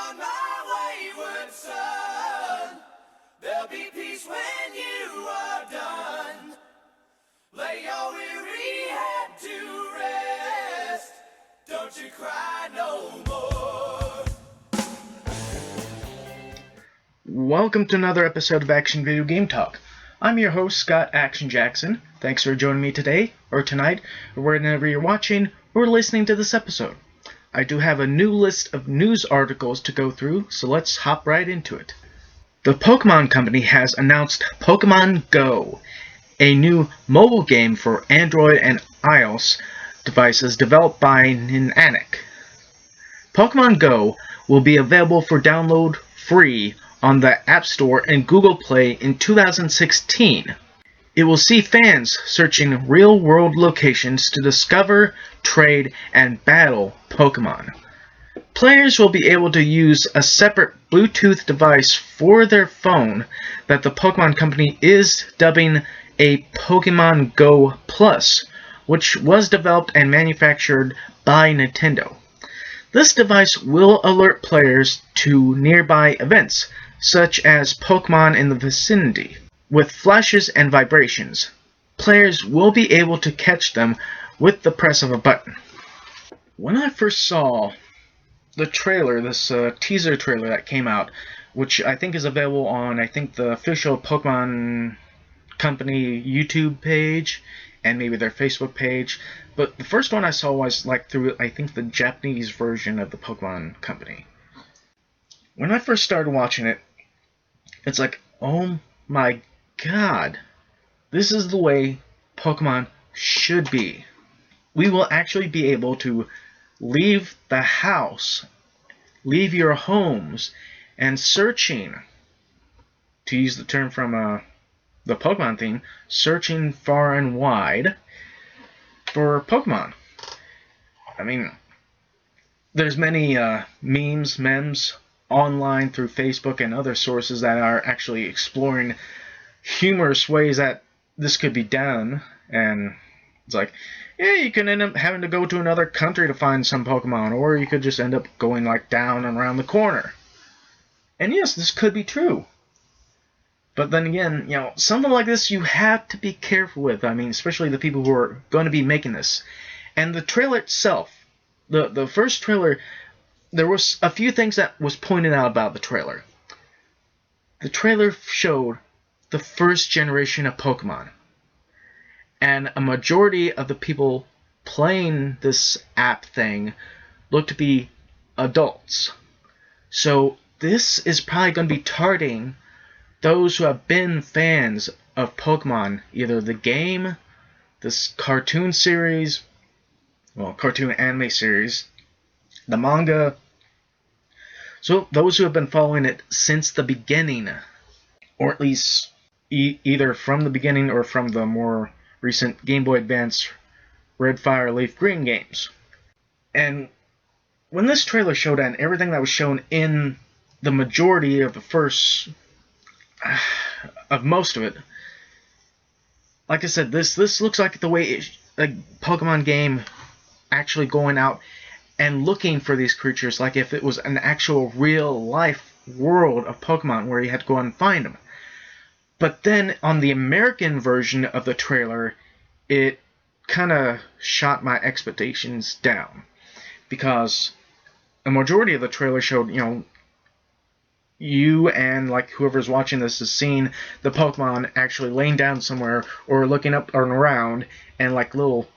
on, my wayward son. There'll be peace when you are done. Lay your weary head to rest. Don't you cry no more. Welcome to another episode of Action Video Game Talk. I'm your host, Scott Action Jackson. Thanks for joining me today, or tonight, or whenever you're watching or listening to this episode. I do have a new list of news articles to go through, so let's hop right into it. The Pokemon Company has announced Pokemon Go, a new mobile game for Android and iOS devices developed by Niantic. Pokemon Go will be available for download free on the App Store and Google Play in 2016. It will see fans searching real-world locations to discover, trade, and battle Pokemon. Players will be able to use a separate Bluetooth device for their phone that the Pokemon Company is dubbing a Pokemon Go Plus, which was developed and manufactured by Nintendo. This device will alert players to nearby events, such as Pokemon in the vicinity. With flashes and vibrations, players will be able to catch them with the press of a button. When I first saw the trailer, this teaser trailer that came out, which I think is available on, the official Pokemon Company YouTube page, and maybe their Facebook page, but the first one I saw was through, the Japanese version of the Pokemon Company. When I first started watching it, it's like, oh my God, this is the way Pokemon should be. We will actually be able to leave the house, leave your homes, and searching, to use the term from the Pokemon theme, searching far and wide for Pokemon. I mean, there's many memes online through Facebook and other sources that are actually exploring humorous ways that this could be done, and it's like, yeah, you can end up having to go to another country to find some Pokemon, or you could just end up going down and around the corner. And yes, this could be true. But then again, something like this you have to be careful with. I mean, especially the people who are going to be making this. And the trailer itself, the first trailer, there was a few things that was pointed out about the trailer. The trailer showed the first generation of Pokemon. And a majority of the people playing this app thing look to be adults. So this is probably going to be targeting those who have been fans of Pokemon, either the game, this cartoon series, cartoon anime series, the manga. So those who have been following it since the beginning, or at least either from the beginning or from the more recent Game Boy Advance Red Fire Leaf Green games. And when this trailer showed and everything that was shown in the majority of the first, of most of it, like I said, this looks like the way a Pokemon game actually going out and looking for these creatures, like if it was an actual real life world of Pokemon where you had to go and find them. But then on the American version of the trailer, it kind of shot my expectations down, because a majority of the trailer showed, you and whoever's watching this is seeing the Pokemon actually laying down somewhere or looking up and around, and little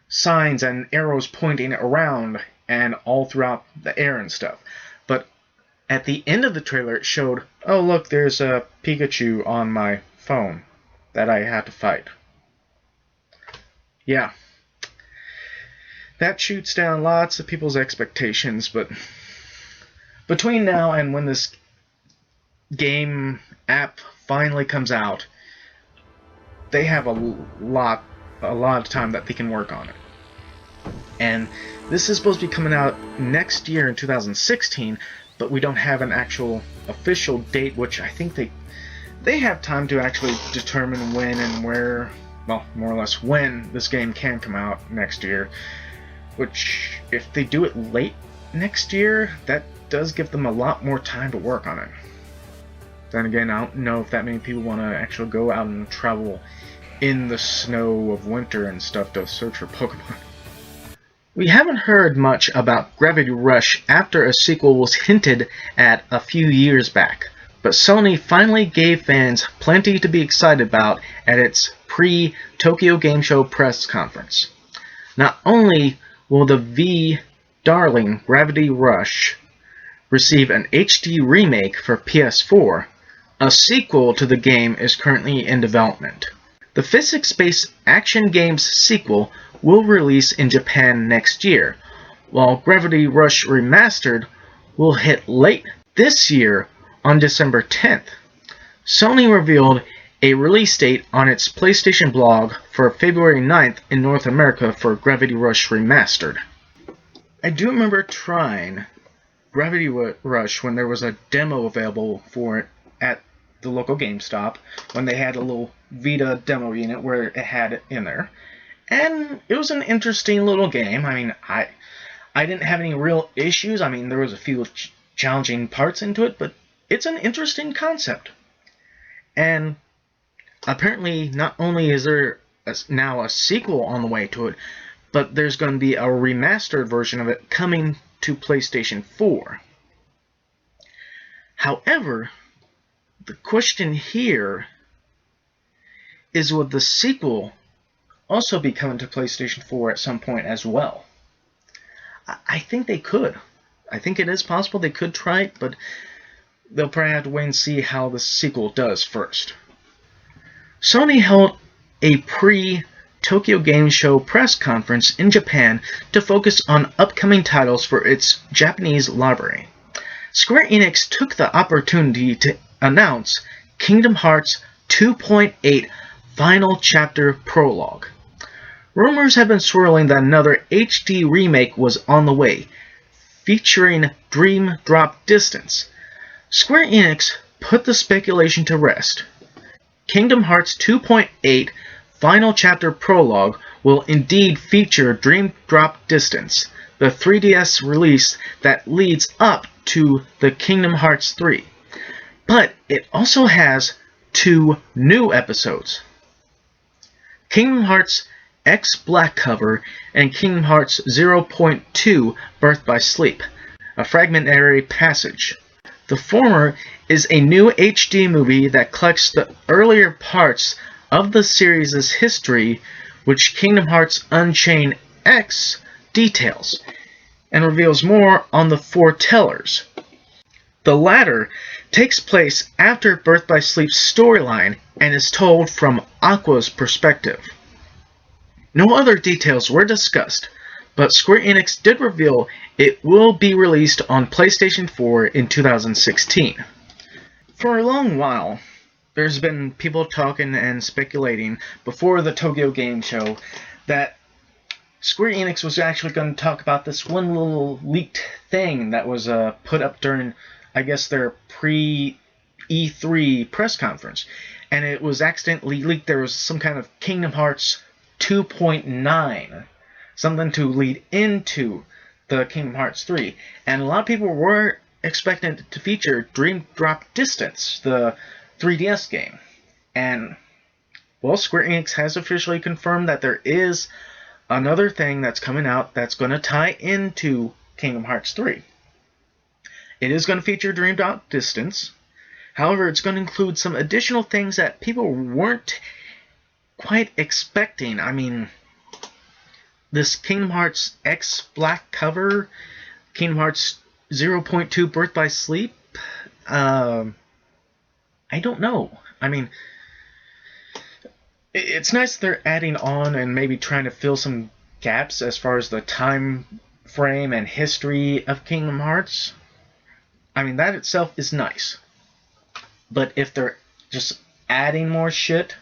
signs and arrows pointing around and all throughout the air and stuff. But at the end of the trailer, it showed, oh look, there's a Pikachu on my phone that I had to fight. Yeah. That shoots down lots of people's expectations, but between now and when this game app finally comes out, they have a lot of time that they can work on it. And this is supposed to be coming out next year in 2016, but we don't have an actual official date, which I think they have time to actually determine when and where, well, more or less when this game can come out next year. Which, if they do it late next year, that does give them a lot more time to work on it. Then again, I don't know if that many people want to actually go out and travel in the snow of winter and stuff to search for Pokemon. We haven't heard much about Gravity Rush after a sequel was hinted at a few years back, but Sony finally gave fans plenty to be excited about at its pre-Tokyo Game Show press conference. Not only will the V-darling Gravity Rush receive an HD remake for PS4, a sequel to the game is currently in development. The physics-based action game's sequel will release in Japan next year, while Gravity Rush Remastered will hit late this year on December 10th. Sony revealed a release date on its PlayStation blog for February 9th in North America for Gravity Rush Remastered. I do remember trying Gravity Rush when there was a demo available for it at the local GameStop, when they had a little Vita demo unit where it had it in there. And it was an interesting little game. I mean, I didn't have any real issues. I mean, there was a few challenging parts into it, but it's an interesting concept. And apparently, not only is there now a sequel on the way to it, but there's going to be a remastered version of it coming to PlayStation 4. However, the question here is, would the sequel also be coming to PlayStation 4 at some point as well? I think they could. I think it is possible they could try it, but they'll probably have to wait and see how the sequel does first. Sony held a pre-Tokyo Game Show press conference in Japan to focus on upcoming titles for its Japanese library. Square Enix took the opportunity to announce Kingdom Hearts 2.8 Final Chapter Prologue. Rumors have been swirling that another HD remake was on the way, featuring Dream Drop Distance. Square Enix put the speculation to rest. Kingdom Hearts 2.8 Final Chapter Prologue will indeed feature Dream Drop Distance, the 3DS release that leads up to the Kingdom Hearts 3. But it also has 2 new episodes: Kingdom Hearts X Black Cover and Kingdom Hearts 0.2 Birth by Sleep, a fragmentary passage. The former is a new HD movie that collects the earlier parts of the series' history, which Kingdom Hearts Unchained X details, and reveals more on the foretellers. The latter takes place after Birth by Sleep's storyline and is told from Aqua's perspective. No other details were discussed, but Square Enix did reveal it will be released on PlayStation 4 in 2016. For a long while, there's been people talking and speculating before the Tokyo Game Show that Square Enix was actually going to talk about this one little leaked thing that was put up during, I guess, their pre-E3 press conference. And it was accidentally leaked. There was some kind of Kingdom Hearts 2.9, something to lead into the Kingdom Hearts 3. And a lot of people were expecting it to feature Dream Drop Distance, the 3DS game. And, well, Square Enix has officially confirmed that there is another thing that's coming out that's going to tie into Kingdom Hearts 3. It is going to feature Dream Drop Distance. However, it's going to include some additional things that people weren't quite expecting. I mean, this Kingdom Hearts X Black Cover, Kingdom Hearts 0.2 Birth by Sleep, I don't know. I mean, it's nice they're adding on and maybe trying to fill some gaps as far as the time frame and history of Kingdom Hearts. I mean, that itself is nice. But if they're just adding more shit,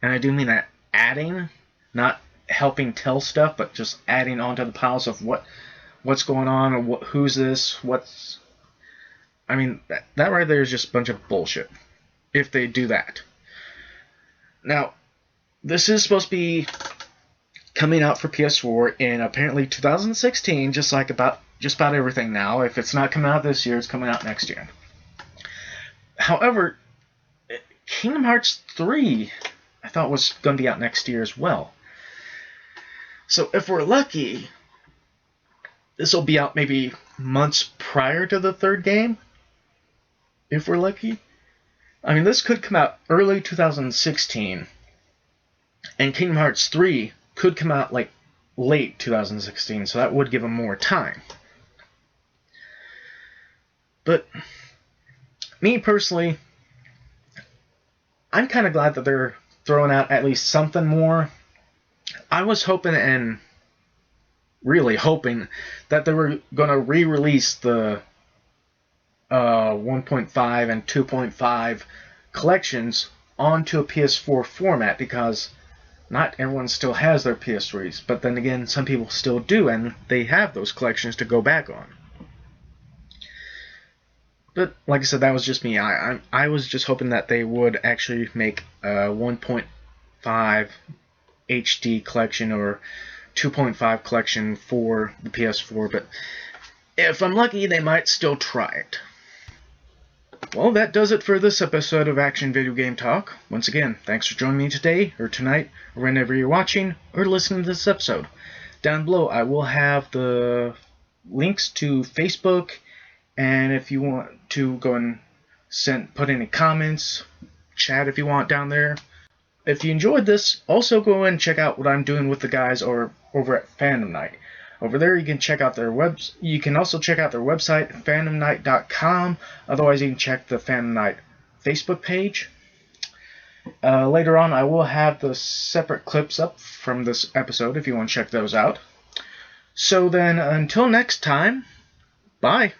and I do mean that adding, not helping tell stuff, but just adding onto the piles of what's going on, or who's this, what's... I mean, that right there is just a bunch of bullshit, if they do that. Now, this is supposed to be coming out for PS4 in apparently 2016, just like about just about everything now. If it's not coming out this year, it's coming out next year. However, Kingdom Hearts 3, I thought was going to be out next year as well. So if we're lucky, this will be out maybe months prior to the third game. If we're lucky. I mean, this could come out early 2016. And Kingdom Hearts 3 could come out like late 2016, so that would give them more time. But me personally, I'm kind of glad that they're throwing out at least something more. I was hoping, and really hoping, that they were going to re-release the 1.5 and 2.5 collections onto a PS4 format, because not everyone still has their PS3s, but then again, some people still do, and they have those collections to go back on. But like I said, that was just me. I was just hoping that they would actually make a 1.5 HD collection or 2.5 collection for the PS4, but if I'm lucky, they might still try it. Well, that does it for this episode of Action Video Game Talk. Once again, thanks for joining me today, or tonight, or whenever you're watching, or listening to this episode. Down below, I will have the links to Facebook, and if you want to go and put any comments, chat if you want down there. If you enjoyed this, also go and check out what I'm doing with the guys over at Fandom Night. Over there, you can check out their You can also check out their website, fandomnight.com. Otherwise, you can check the Fandom Night Facebook page. Later on, I will have the separate clips up from this episode if you want to check those out. So then, until next time, bye.